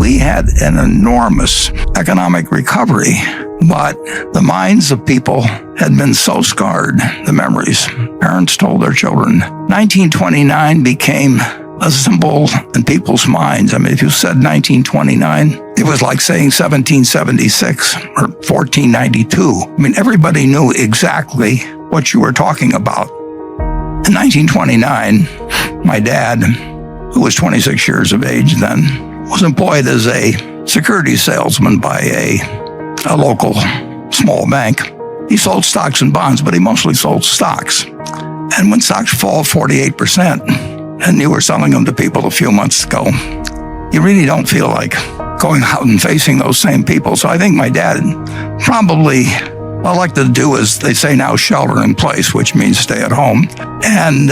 we had an enormous economic recovery, but the minds of people had been so scarred, the memories parents told their children. 1929 became a symbol in people's minds. I mean, if you said 1929, it was like saying 1776 or 1492. I mean, everybody knew exactly what you were talking about. In 1929, my dad, who was 26 years of age then, was employed as a security salesman by a local small bank. He sold stocks and bonds, but he mostly sold stocks. And when stocks fall 48%, and you were selling them to people a few months ago, you really don't feel like going out and facing those same people. So I think my dad probably elected to do, as they say now, shelter in place, which means stay at home. And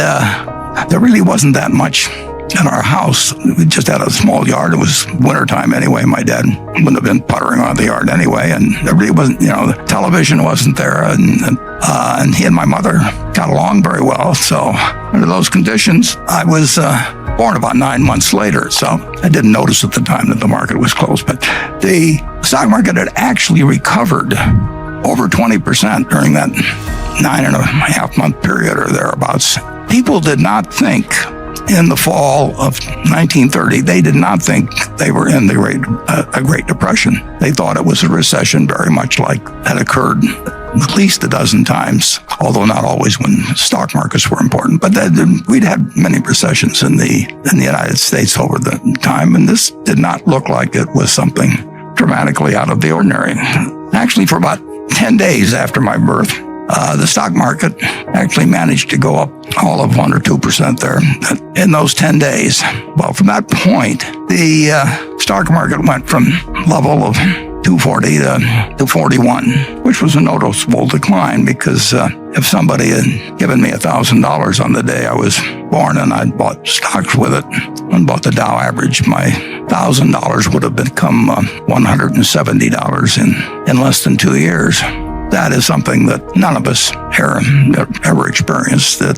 there really wasn't that much in our house. We just had a small yard. It was wintertime anyway. My dad wouldn't have been puttering around the yard anyway. And there really wasn't, the television wasn't there. And he and my mother got along very well. So under those conditions, I was born about 9 months later. So I didn't notice at the time that the market was closed. But the stock market had actually recovered over 20% during that 9.5 month period or thereabouts. People did not think in the fall of 1930, they did not think they were in a Great Depression. They thought it was a recession, very much like had occurred at least a dozen times, although not always when stock markets were important. But we'd had many recessions in the United States over the time, and this did not look like it was something dramatically out of the ordinary. Actually, for about 10 days after my birth, the stock market actually managed to go up all of 1 or 2% there in those 10 days. Well, from that point, the stock market went from level of 240 to 41, which was a noticeable decline because if somebody had given me $1,000 on the day I was born and I'd bought stocks with it and bought the Dow average, my $1,000 would have become $170 in less than 2 years. That is something that none of us ever experienced. That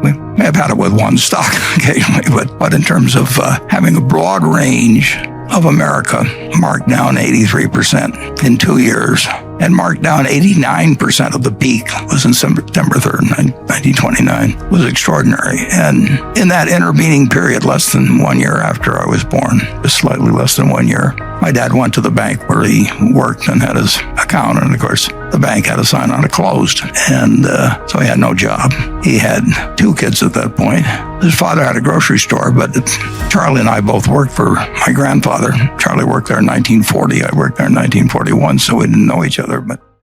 we may have had it with one stock occasionally, but in terms of having a broad range of America marked down 83% in 2 years, and marked down 89% of the peak was in September 3rd, 1929, was extraordinary. And in that intervening period, less than 1 year after I was born, just slightly less than 1 year, my dad went to the bank where he worked and had his account. And of course, the bank had a sign on it closed. And so he had no job. He had 2 kids at that point. His father had a grocery store, but Charlie and I both worked for my grandfather. Charlie worked there in 1940. I worked there in 1941, so we didn't know each other. But